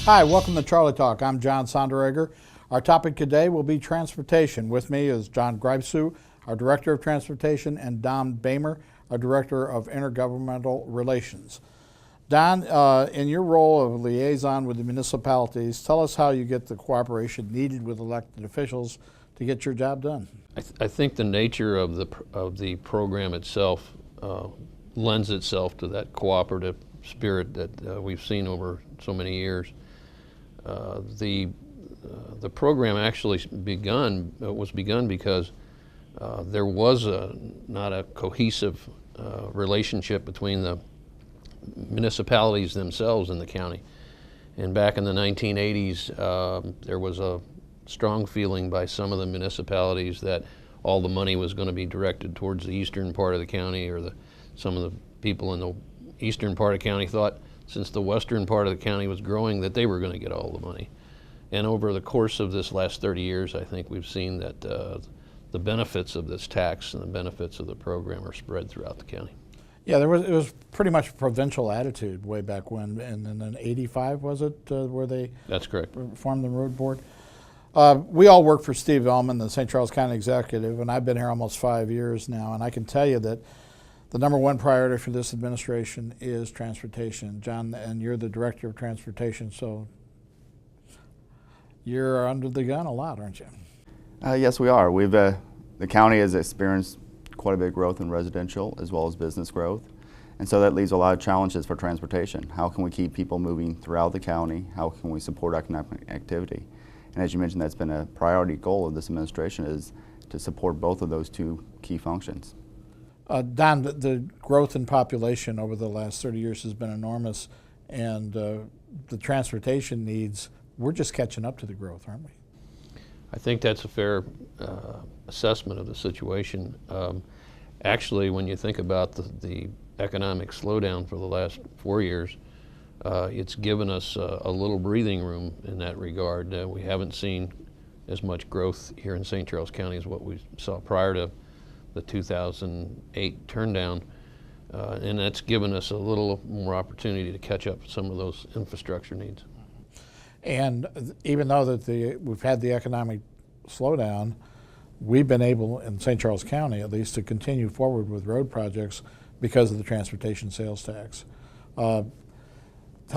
Hi, welcome to Charley Talk. I'm John Sonderegger. Our topic today will be transportation. With me is John Greifzu, our Director of Transportation, and Don Boehmer, our Director of Intergovernmental Relations. Don, in your role of liaison with the municipalities, tell us how you get the cooperation needed with elected officials to get your job done. I think the nature of the program itself lends itself to that cooperative spirit that we've seen over so many years. The program actually was begun because there was not a cohesive relationship between the municipalities themselves in the county. And back in the 1980s, there was a strong feeling by some of the municipalities that all the money was going to be directed towards the eastern part of the county, or some of the people in the eastern part of the county thought since the western part of the county was growing that they were going to get all the money. And over the course of this last 30 years, I think we've seen that the benefits of this tax and the benefits of the program are spread throughout the county. Yeah, it was pretty much a provincial attitude way back when, and in '85 was it, where they That's correct. formed the road board? We all work for Steve Ellman, the St. Charles County Executive, and I've been here almost 5 years now, and I can tell you that the number one priority for this administration is transportation. John, and you're the Director of Transportation, so you're under the gun a lot, aren't you? Yes, we are. The county has experienced quite a bit of growth in residential as well as business growth, and so that leaves a lot of challenges for transportation. How can we keep people moving throughout the county? How can we support economic activity? And as you mentioned, that's been a priority goal of this administration, is to support both of those two key functions. Don, the growth in population over the last 30 years has been enormous, and the transportation needs, we're just catching up to the growth, aren't we? I think that's a fair assessment of the situation. Actually, when you think about the economic slowdown for the last 4 years, it's given us a little breathing room in that regard. We haven't seen as much growth here in St. Charles County as what we saw prior to the 2008 turndown, and that's given us a little more opportunity to catch up some of those infrastructure needs. And even though that we've had the economic slowdown, we've been able, in St. Charles County at least, to continue forward with road projects because of the transportation sales tax. Tell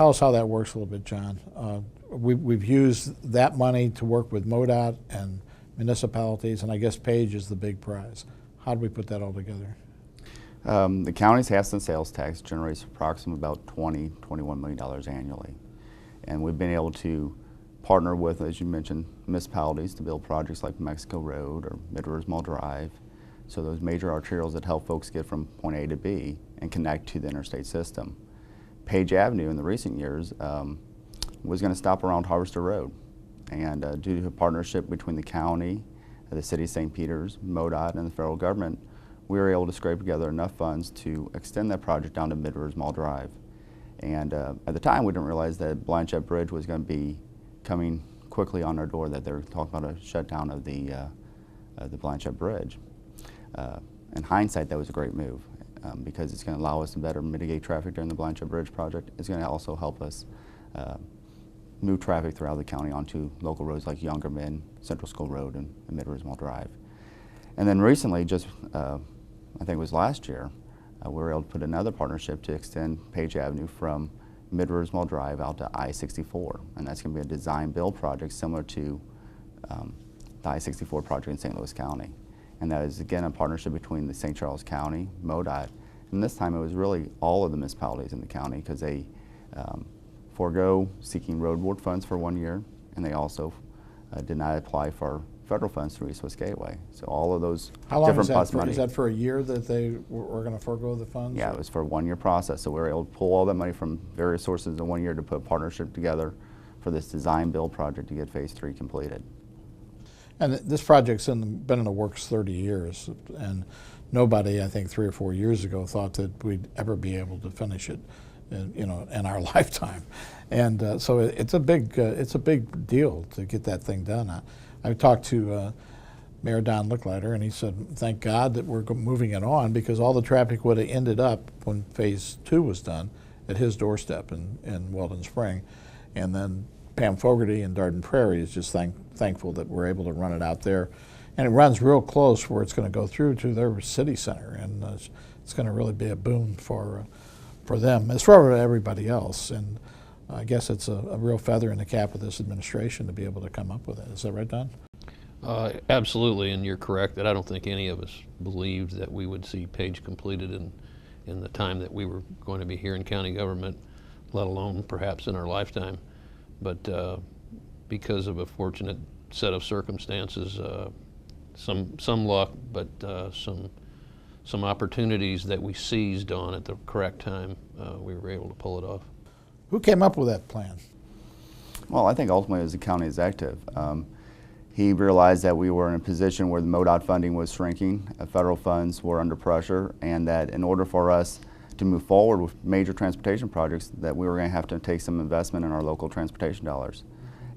us how that works a little bit, John. We've used that money to work with MoDOT and municipalities, and I guess Page is the big prize. How do we put that all together? The county's half-cent sales tax generates approximately about $21 million annually. And we've been able to partner with, as you mentioned, municipalities to build projects like Mexico Road or Mid-Rivers Mall Drive. So those major arterials that help folks get from point A to B and connect to the interstate system. Page Avenue in the recent years was going to stop around Harvester Road. And due to a partnership between the county, the city of St. Peters, MoDOT, and the federal government, we were able to scrape together enough funds to extend that project down to Mid-Rivers Mall Drive. And at the time, we didn't realize that Blanchette Bridge was going to be coming quickly on our door, that they were talking about a shutdown of the Blanchette Bridge. In hindsight, that was a great move because it's going to allow us to better mitigate traffic during the Blanchette Bridge project. It's going to also help us move traffic throughout the county onto local roads like Youngerman, Central School Road, and Mid-Rivers Mall Drive. And then recently, just I think it was last year, we were able to put another partnership to extend Page Avenue from Mid-Rivers Mall Drive out to I-64, and that's going to be a design-build project similar to the I-64 project in St. Louis County. And that is, again, a partnership between the St. Charles County, MoDOT, and this time it was really all of the municipalities in the county, because they forego seeking road board funds for 1 year, and they also did not apply for federal funds through East West Gateway. So all of those different pots of money. Is that for a year that they were going to forego the funds? Yeah, it was for a 1 year process. So we were able to pull all that money from various sources in 1 year to put a partnership together for this design build project to get phase 3 completed. And this project's been in the works 30 years, and nobody, I think 3 or 4 years ago, thought that we'd ever be able to finish it, in our lifetime. And so it's a big deal to get that thing done. I talked to Mayor Don Licklider, and he said, thank God that we're moving it on, because all the traffic would have ended up, when phase 2 was done, at his doorstep in Weldon Spring. And then Pam Fogarty in Darden Prairie is just thankful that we're able to run it out there. And it runs real close where it's going to go through to their city center, and it's going to really be a boon for them as for everybody else. And I guess it's a real feather in the cap of this administration to be able to come up with it. Is that right, Don? Absolutely, and you're correct that I don't think any of us believed that we would see Page completed in the time that we were going to be here in county government, let alone perhaps in our lifetime. But because of a fortunate set of circumstances, some luck, but some opportunities that we seized on at the correct time, we were able to pull it off. Who came up with that plan? Well, I think ultimately it was the county executive. He realized that we were in a position where the MoDOT funding was shrinking, federal funds were under pressure, and that in order for us to move forward with major transportation projects, that we were going to have to take some investment in our local transportation dollars.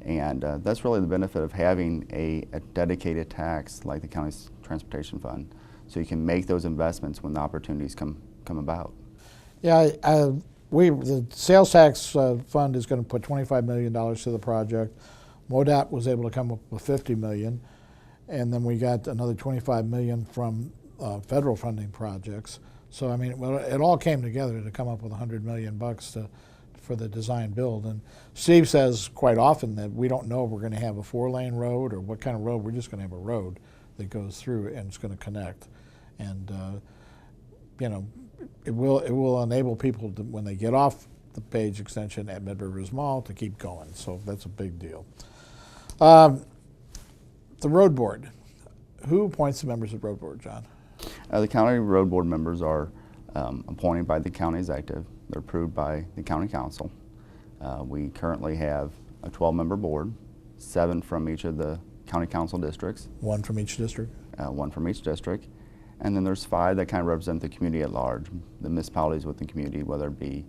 And that's really the benefit of having a dedicated tax like the county's transportation fund, so you can make those investments when the opportunities come about. Yeah, the sales tax fund is going to put $25 million to the project. MoDOT was able to come up with $50 million, and then we got another $25 million from federal funding projects. So I mean, it all came together to come up with $100 million for the design build. And Steve says quite often that we don't know if we're going to have a 4-lane road or what kind of road. We're just going to have a road that goes through and it's going to connect. And you know, it will enable people to, when they get off the Page extension at Mid-Rivers Mall, to keep going. So that's a big deal. The road board. Who appoints the members of the road board, John? The county road board members are appointed by the county executive. They're approved by the county council. We currently have a 12-member board, 7 from each of the county council districts. 1 from each district? 1 from each district. And then there's 5 that kind of represent the community at large, the municipalities within the community, whether it be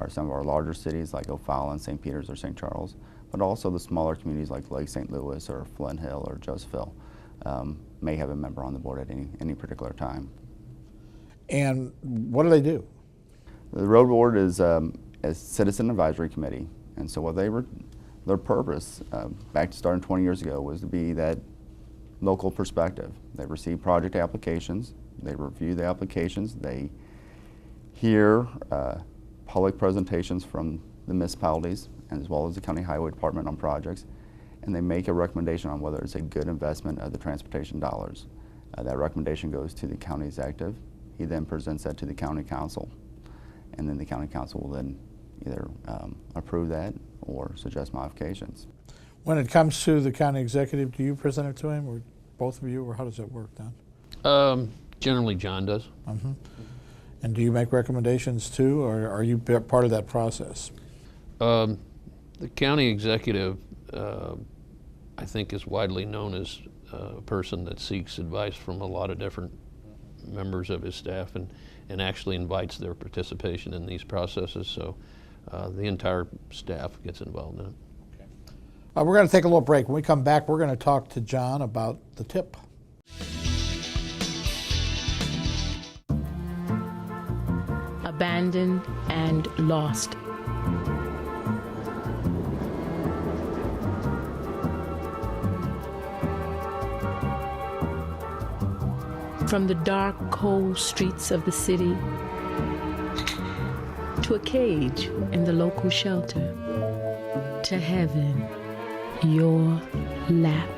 some of our larger cities like O'Fallon, St. Peters, or St. Charles, but also the smaller communities like Lake St. Louis or Flint Hill or Josephville may have a member on the board at any particular time. And what do they do? The road board is a citizen advisory committee, and so their purpose, back to starting 20 years ago, was to be that local perspective. They receive project applications, they review the applications, they hear public presentations from the municipalities as well as the county highway department on projects, and they make a recommendation on whether it's a good investment of the transportation dollars. That recommendation goes to the county executive. He then presents that to the county council, and then the county council will then either approve that or suggest modifications. When it comes to the county executive, do you present it to him, or both of you, or how does that work, Don? Generally, John does. Mm-hmm. And do you make recommendations too, or are you part of that process? The county executive, I think, is widely known as a person that seeks advice from a lot of different members of his staff and actually invites their participation in these processes. So the entire staff gets involved in it. We're going to take a little break. When we come back, we're going to talk to John about the tip. Abandoned and lost. From the dark, cold streets of the city to a cage in the local shelter, to heaven, your lap.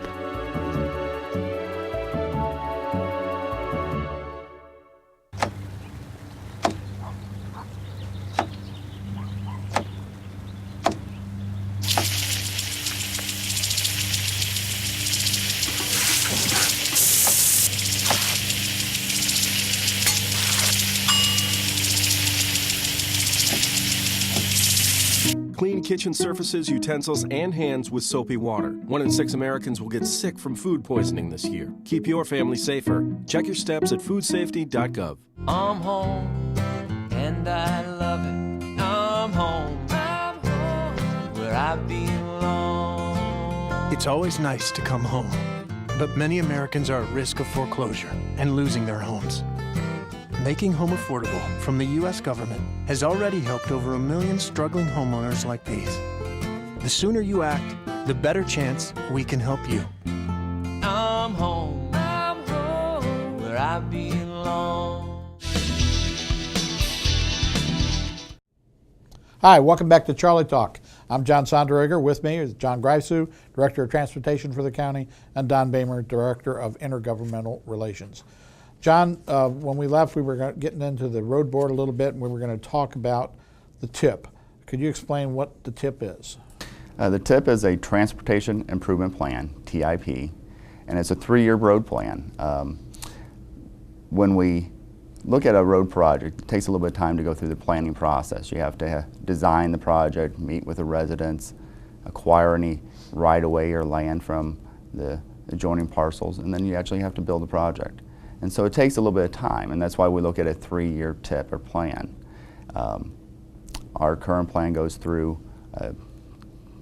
Clean kitchen surfaces, utensils, and hands with soapy water. 1 in 6 Americans will get sick from food poisoning this year. Keep your family safer. Check your steps at foodsafety.gov. I'm home, and I love it. I'm home, where I belong. It's always nice to come home, but many Americans are at risk of foreclosure and losing their homes. Making home affordable from the U.S. government has already helped over 1 million struggling homeowners like these. The sooner you act, the better chance we can help you. I'm home, where I belong. Hi, welcome back to Charley Talk. I'm John Sonderegger. With me is John Greifzu, Director of Transportation for the county, and Don Boehmer, Director of Intergovernmental Relations. John, when we left, we were getting into the road board a little bit, and we were going to talk about the TIP. Could you explain what the TIP is? The TIP is a Transportation Improvement Plan, TIP, and it's a 3-year road plan. When we look at a road project, it takes a little bit of time to go through the planning process. You have to design the project, meet with the residents, acquire any right-of-way or land from the adjoining parcels, and then you actually have to build the project. And so it takes a little bit of time, and that's why we look at a 3-year TIP or plan. Our current plan goes through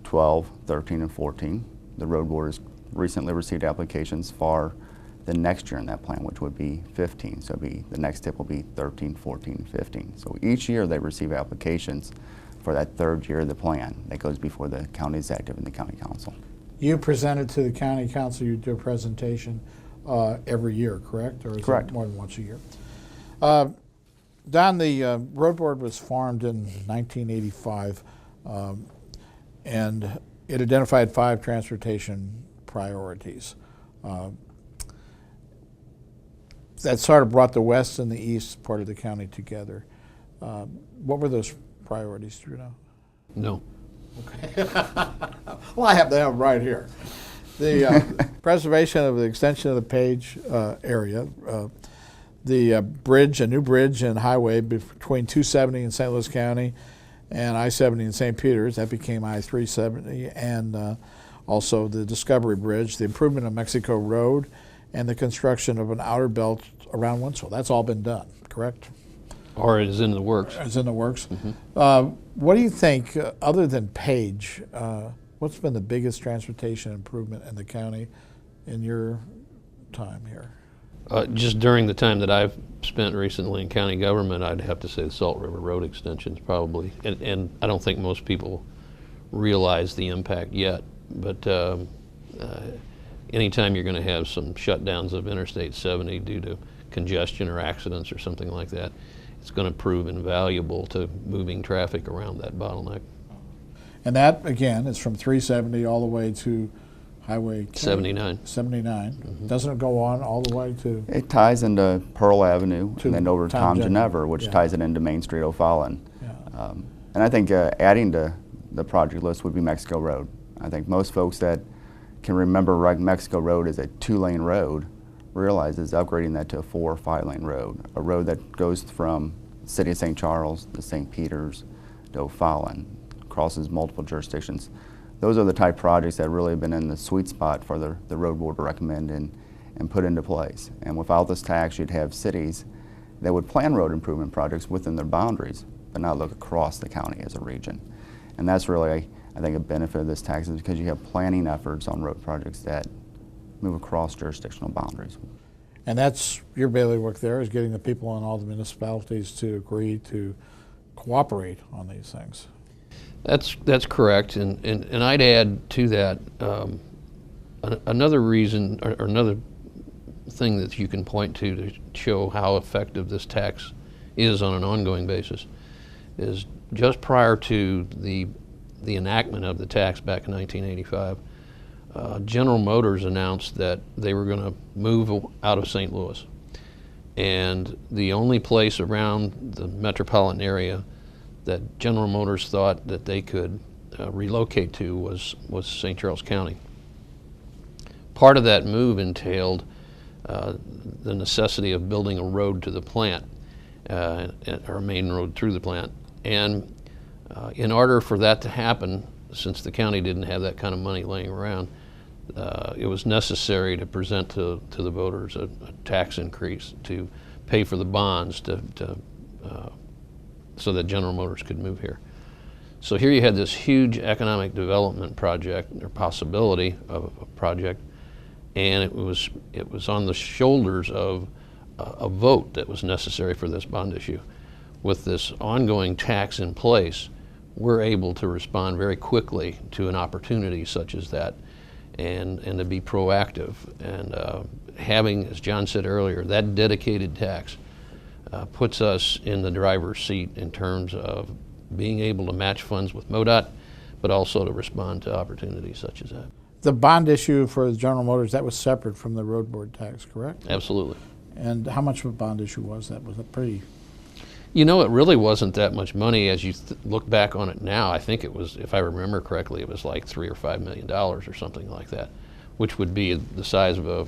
12, 13, and 14. The road board has recently received applications for the next year in that plan, which would be 15. So the next TIP will be 13, 14, and 15. So each year they receive applications for that 3rd year of the plan that goes before the county executive and the county council. You present it to the county council, you do a presentation every year, correct? Or is Correct. it more than once a year? Don, the road board was formed in 1985. And it identified 5 transportation priorities. That sort of brought the west and the east part of the county together. What were those priorities, do you know? No. Well, I have them right here. The preservation of the extension of the Page area, the bridge, a new bridge and highway between 270 in St. Louis County and I-70 in St. Peters, that became I-370, and also the Discovery Bridge, the improvement of Mexico Road, and the construction of an outer belt around Winslow. That's all been done, correct? Or it is in the works. It's in the works. Mm-hmm. What do you think, other than Page, what's been the biggest transportation improvement in the county in your time here? Just during the time that I've spent recently in county government, I'd have to say the Salt River Road extensions probably. And I don't think most people realize the impact yet. But anytime you're going to have some shutdowns of Interstate 70 due to congestion or accidents or something like that, it's going to prove invaluable to moving traffic around that bottleneck. And that, again, is from 370 all the way to Highway 79. 79. Mm-hmm. Doesn't it go on all the way to? It ties into Pearl Avenue To and then over Tom Tom Jenner, Ginnever, which yeah. ties it into Main Street O'Fallon. Yeah. And I think adding to the project list would be Mexico Road. I think most folks that can remember Mexico Road as a 2-lane road realizes upgrading that to a 4 or 5-lane road, a road that goes from the city of St. Charles to St. Peters to O'Fallon, crosses multiple jurisdictions. Those are the type projects that really have been in the sweet spot for the road board to recommend and put into place. And without this tax, you'd have cities that would plan road improvement projects within their boundaries, but not look across the county as a region. And that's really, I think, a benefit of this tax is because you have planning efforts on road projects that move across jurisdictional boundaries. And that's your bailiwick there, is getting the people in all the municipalities to agree to cooperate on these things. That's correct, and I'd add to that another reason or another thing that you can point to show how effective this tax is on an ongoing basis is just prior to the enactment of the tax back in 1985, General Motors announced that they were going to move out of St. Louis, and the only place around the metropolitan area that General Motors thought that they could relocate to was St. Charles County. Part of that move entailed the necessity of building a road to the plant, or a main road through the plant. And in order for that to happen, since the county didn't have that kind of money laying around, it was necessary to present to the voters a tax increase to pay for the bonds so that General Motors could move here. So here you had this huge economic development project, or possibility of a project, and it was on the shoulders of a vote that was necessary for this bond issue. With this ongoing tax in place, we're able to respond very quickly to an opportunity such as that, and to be proactive. And having, as John said earlier, that dedicated tax puts us in the driver's seat in terms of being able to match funds with MoDOT, but also to respond to opportunities such as that. The bond issue for General Motors, that was separate from the road board tax, correct? Absolutely. And how much of a bond issue was that? Was it pretty? You know, it really wasn't that much money as you look back on it now. I think it was, if I remember correctly, it was like $3 or $5 million or something like that, which would be the size of a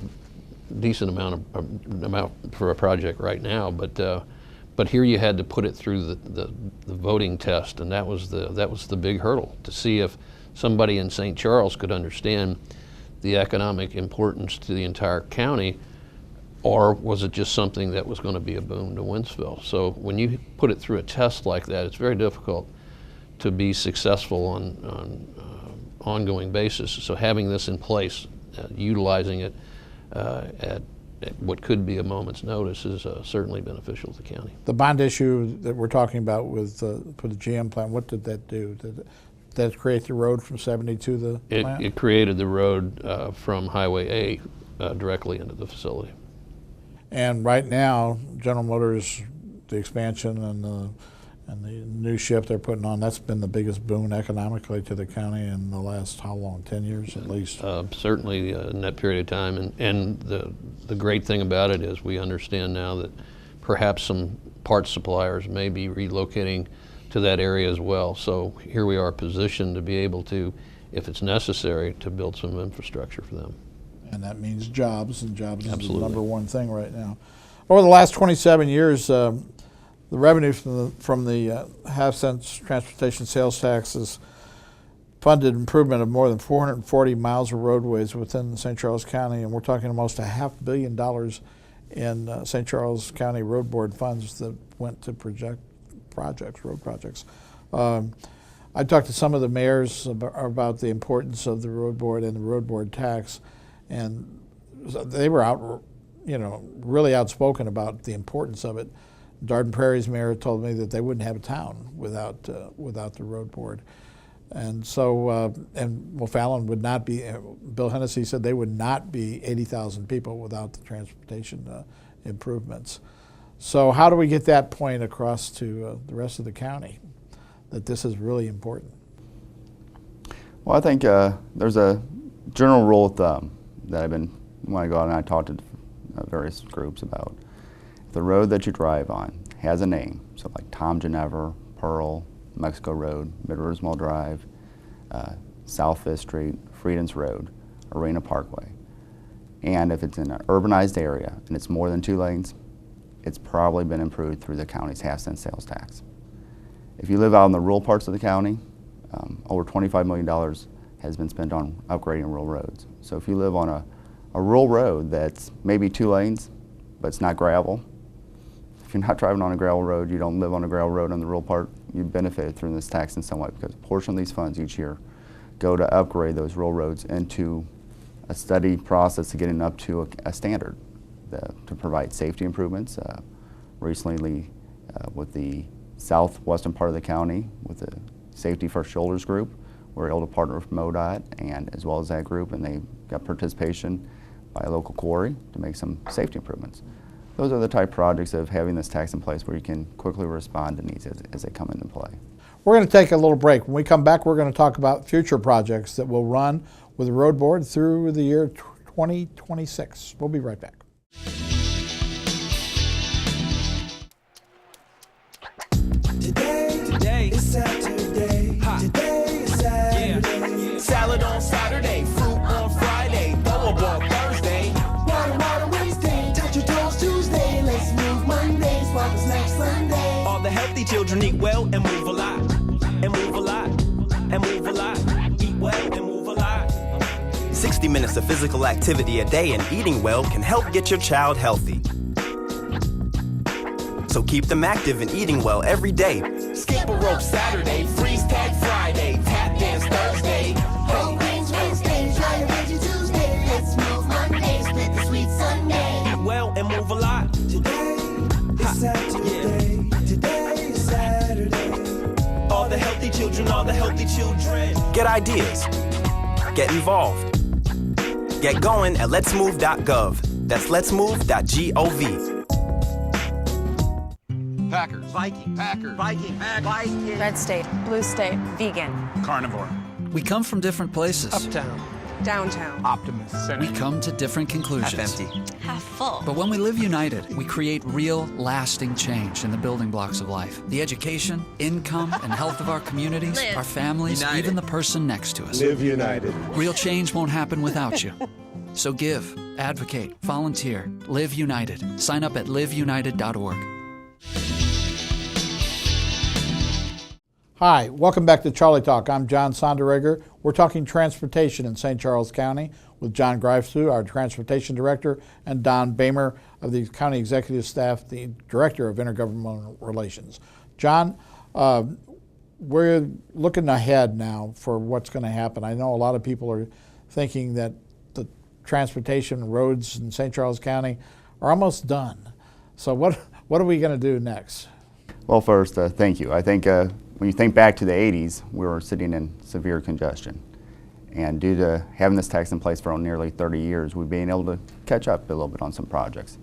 decent amount for a project right now. But here you had to put it through the voting test, and that was the big hurdle, to see if somebody in St. Charles could understand the economic importance to the entire county, or was it just something that was going to be a boon to Wentzville? So when you put it through a test like that, it's very difficult to be successful on ongoing basis. So having this in place, utilizing it at what could be a moment's notice is certainly beneficial to the county. The bond issue that we're talking about with for the GM plant, what did that do? Did that create the road from 70 to the plant? It created the road from Highway A directly into the facility. And right now, General Motors, the expansion and the new ship they're putting on, that's been the biggest boon economically to the county in the last, how long, 10 years at least? Certainly in that period of time. And the great thing about it is we understand now that perhaps some parts suppliers may be relocating to that area as well. So here we are positioned to be able to, if it's necessary, to build some infrastructure for them. And that means jobs, and jobs Absolutely. is the number one thing right now. Over the last 27 years, the revenue from the half-cent transportation sales tax has funded improvement of more than 440 miles of roadways within St. Charles County, and we're talking almost $500 million in St. Charles County Road Board funds that went to road projects. I talked to some of the mayors about the importance of the road board and the road board tax, and they were out, really outspoken about the importance of it. Darden Prairie's mayor told me that they wouldn't have a town without the road board. And so, Fallon would not be, Bill Hennessy said they would not be 80,000 people without the transportation improvements. So how do we get that point across to the rest of the county, that this is really important? Well, I think there's a general rule of thumb that when I go out and I talk to various groups about. If the road that you drive on has a name, so like Tom Ginnever, Pearl, Mexico Road, Mid-Rivers Mall Drive, South 5th Street, Freedom's Road, Arena Parkway, and if it's in an urbanized area and it's more than 2 lanes, it's probably been improved through the county's half-cent sales tax. If you live out in the rural parts of the county, over $25 million has been spent on upgrading rural roads. So if you live on a rural road that's maybe 2 lanes, but it's not gravel, if you're not driving on a gravel road, you don't live on a gravel road on the rural part, you benefit through this tax in some way, because a portion of these funds each year go to upgrade those rural roads into a steady process to getting up to a standard to provide safety improvements. Recently, with the southwestern part of the county, with the Safety First Shoulders group, we're able to partner with MoDOT and as well as that group, and they got participation by a local quarry to make some safety improvements. Those are the type of projects of having this tax in place where you can quickly respond to needs as they come into play. We're going to take a little break. When we come back, we're going to talk about future projects that will run with the road board through the year 2026. We'll be right back. Today is Saturday. Today is Saturday. Salad on Saturday, fruit on Friday, double on Thursday. Water Wednesday, touch your toes Tuesday. Let's move Monday, sparkles next Sunday. All the healthy children eat well and move a lot. And move a lot. And move a lot. Eat well and move a lot. 60 minutes of physical activity a day and eating well can help get your child healthy. So keep them active and eating well every day. Skip a rope Saturday, freeze tag Friday, tap dance Thursday. Whole grains Wednesday, try a veggie Tuesday. Let's move Monday, split the sweet Sunday. Eat well and move a lot. Today is Saturday. Yeah. Today is Saturday. All the healthy children all the healthy children. Get ideas. Get involved. Get going at letsmove.gov. That's letsmove.gov. Packers. Vikings. Packers. Vikings. Vikings. Red state, blue state, vegan. Carnivore. We come from different places. Uptown. Downtown. Optimist. We come to different conclusions. Half empty. Half full. But when we live united, we create real, lasting change in the building blocks of life. The education, income, and health of our communities, Live our families, united. even the person next to us. Live united. Real change won't happen without you. So give, advocate, volunteer, live united. Sign up at liveunited.org. Hi, welcome back to Charley Talk. I'm John Sonderegger. We're talking transportation in St. Charles County with John Greifzu, our transportation director, and Don Boehmer of the county executive staff, the director of intergovernmental relations. John, we're looking ahead now for what's going to happen. I know a lot of people are thinking that the transportation roads in St. Charles County are almost done. So what are we going to do next? Well, first, thank you. I think when you think back to the 80s, we were sitting in severe congestion. And due to having this tax in place for nearly 30 years, we've been able to catch up a little bit on some projects.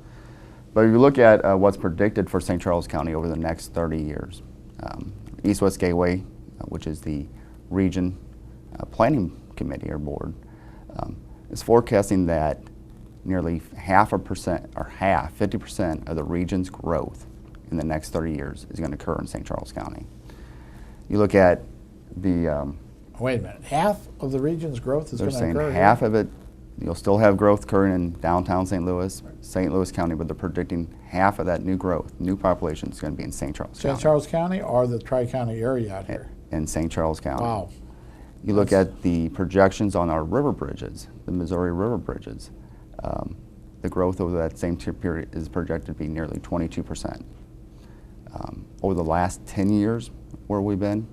But if you look at what's predicted for St. Charles County over the next 30 years, East-West Gateway, which is the region planning committee or board, is forecasting that nearly 50% of the region's growth in the next 30 years is going to occur in St. Charles County. You look at the... Wait a minute, half of the region's growth is going to occur? They're saying half of it, you'll still have growth occurring in downtown St. Louis, St. Louis County, but they're predicting half of that new growth, new population is going to be in St. Charles County. St. Charles County or the Tri-County area out here? In St. Charles County. Wow. You look at the projections on our river bridges, the Missouri River bridges, the growth over that same period is projected to be nearly 22%. Over the last 10 years where we've been,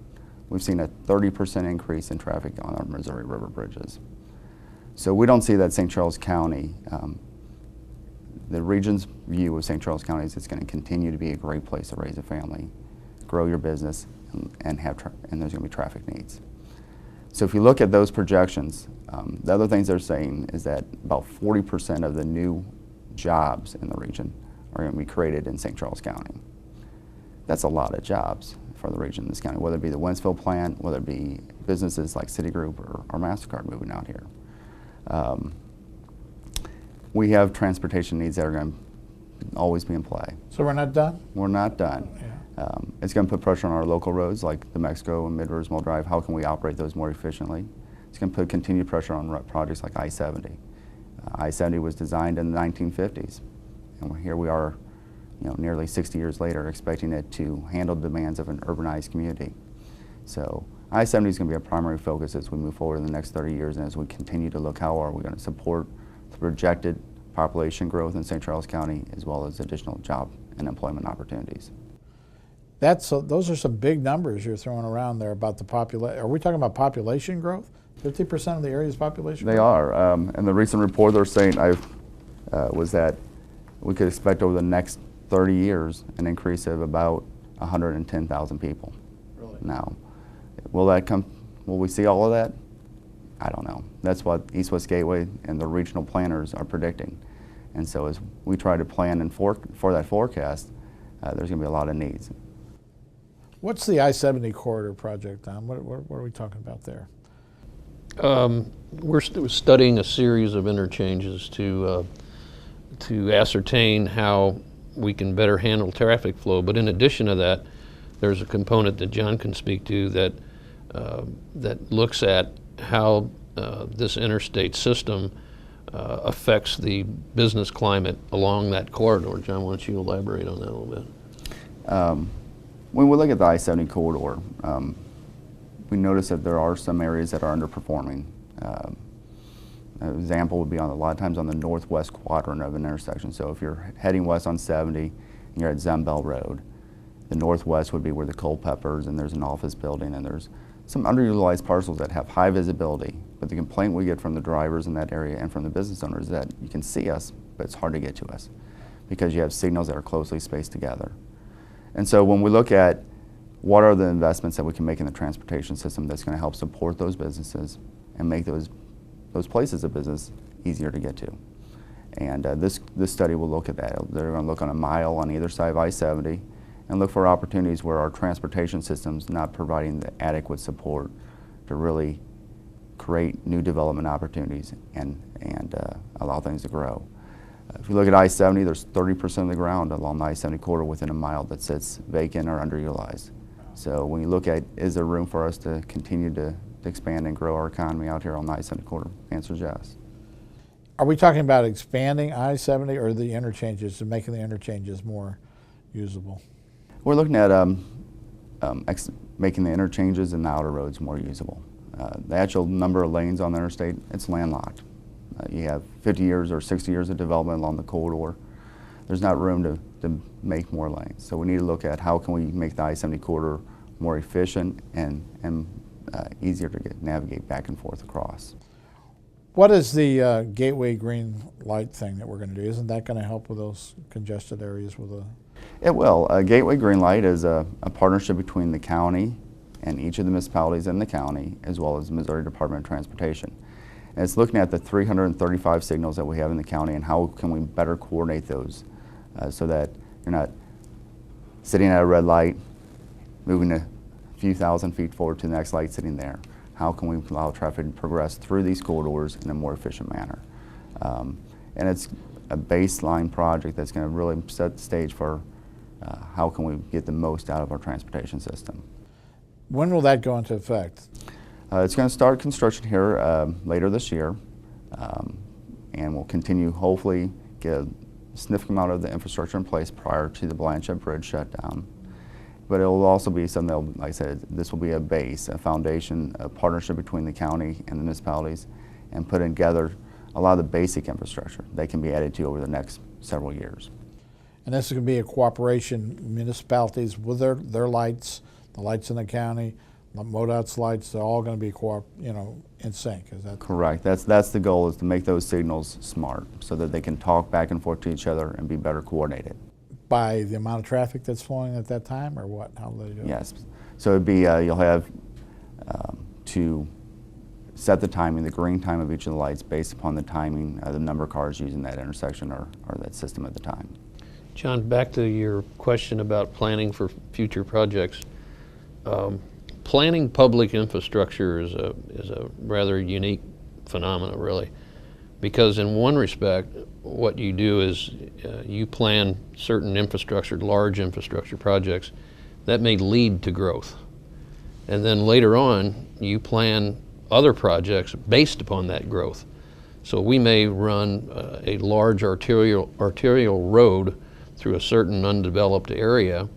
we've seen a 30% increase in traffic on our Missouri River bridges. So we don't see that St. Charles County, the region's view of St. Charles County is it's going to continue to be a great place to raise a family, grow your business, and there's going to be traffic needs. So if you look at those projections, the other things they're saying is that about 40% of the new jobs in the region are going to be created in St. Charles County. That's a lot of jobs for the region in this county, whether it be the Wentzville plant, whether it be businesses like Citigroup or MasterCard moving out here. We have transportation needs that are going to always be in play. So we're not done? We're not done. Yeah. It's going to put pressure on our local roads like the Mexico and Mid-Rosemont Drive. How can we operate those more efficiently? It's going to put continued pressure on projects like I-70. I-70 was designed in the 1950s, and here we are, nearly 60 years later, expecting it to handle the demands of an urbanized community. So I-70 is going to be a primary focus as we move forward in the next 30 years, and as we continue to look how are we going to support the projected population growth in St. Charles County, as well as additional job and employment opportunities. Those are some big numbers you're throwing around there about the population. Are we talking about population growth? 50% of the area's population growth? They are. And the recent report they're saying was that we could expect over the next 30 years an increase of about 110,000 people. Really? Now, will we see all of that? I don't know. That's what East-West Gateway and the regional planners are predicting. And so as we try to plan and for that forecast, there's going to be a lot of needs. What's the I-70 corridor project, Don? What are we talking about there? We're studying a series of interchanges to ascertain how we can better handle traffic flow. But in addition to that, there's a component that John can speak to that looks at how this interstate system affects the business climate along that corridor. John, why don't you elaborate on that a little bit? When we look at the I-70 corridor, we notice that there are some areas that are underperforming. An example would be a lot of times on the northwest quadrant of an intersection. So if you're heading west on 70 and you're at Zembell Road, the northwest would be where the Culpeppers and there's an office building and there's some underutilized parcels that have high visibility. But the complaint we get from the drivers in that area and from the business owners is that you can see us, but it's hard to get to us because you have signals that are closely spaced together. And so when we look at what are the investments that we can make in the transportation system that's going to help support those businesses and make those places of business easier to get to. And this study will look at that. They're going to look on a mile on either side of I-70 and look for opportunities where our transportation system's not providing the adequate support to really create new development opportunities and allow things to grow. If you look at I-70, there's 30% of the ground along the I-70 corridor within a mile that sits vacant or underutilized. So when you look at, is there room for us to continue to expand and grow our economy out here on the I-70 corridor? The answer is yes. Are we talking about expanding I-70 or the interchanges and making the interchanges more usable? We're looking at making the interchanges and the outer roads more usable. The actual number of lanes on the interstate, it's landlocked. You have 50 years or 60 years of development along the corridor. There's not room to make more lanes. So we need to look at how can we make the I-70 corridor more efficient and easier to navigate back and forth across. What is the Gateway Green Light thing that we're going to do? Isn't that going to help with those congested areas with the... It will. Gateway Green Light is a partnership between the county and each of the municipalities in the county, as well as the Missouri Department of Transportation. And it's looking at the 335 signals that we have in the county and how can we better coordinate those so that you're not sitting at a red light, moving a few thousand feet forward to the next light sitting there. How can we allow traffic to progress through these corridors in a more efficient manner? And it's a baseline project that's going to really set the stage for how can we get the most out of our transportation system. When will that go into effect? It's going to start construction here later this year, and we'll continue, hopefully, get a significant amount of the infrastructure in place prior to the Blanchette Bridge shutdown. But it will also be something that, like I said, this will be a base, a foundation, a partnership between the county and the municipalities, and put together a lot of the basic infrastructure that can be added to over the next several years. And this is going to be a cooperation, municipalities with their lights, the lights in the county, MoDOT's lights, they're all going to be in sync. Is that correct? That's the goal, is to make those signals smart so that they can talk back and forth to each other and be better coordinated. By the amount of traffic that's flowing at that time, or what? How do they do it? Yes. So it'd be you'll have to set the timing, the green time of each of the lights based upon the timing, the number of cars using that intersection or that system at the time. John, back to your question about planning for future projects. Planning public infrastructure is a rather unique phenomenon, really, because in one respect, what you do is you plan certain infrastructure, large infrastructure projects that may lead to growth. And then later on, you plan other projects based upon that growth. So we may run a large arterial road through a certain undeveloped area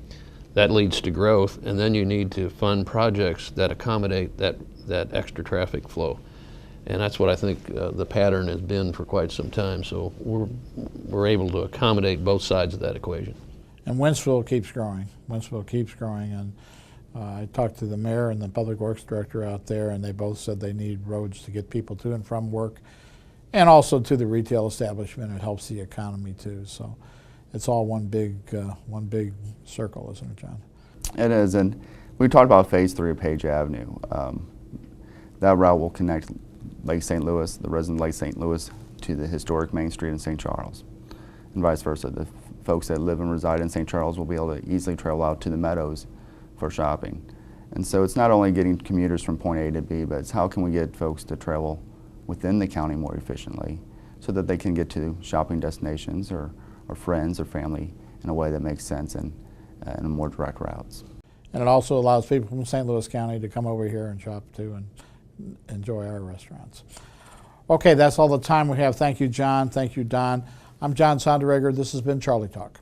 that leads to growth, and then you need to fund projects that accommodate that extra traffic flow. And that's what I think the pattern has been for quite some time. So we're able to accommodate both sides of that equation. And Wentzville keeps growing. Wentzville keeps growing, and I talked to the mayor and the public works director out there, and they both said they need roads to get people to and from work, and also to the retail establishment. It helps the economy too. So it's all one big circle, isn't it, John? It is, and we talked about Phase 3 of Page Avenue. That route will connect Lake St. Louis, the resident of Lake St. Louis, to the historic Main Street in St. Charles, and vice versa. The folks that live and reside in St. Charles will be able to easily travel out to the Meadows for shopping. And so it's not only getting commuters from point A to B, but it's how can we get folks to travel within the county more efficiently so that they can get to shopping destinations or friends or family in a way that makes sense and in more direct routes. And it also allows people from St. Louis County to come over here and shop too and enjoy our restaurants. Okay, that's all the time we have. Thank you, John. Thank you, Don. I'm John Sonderegger. This has been Charley Talk.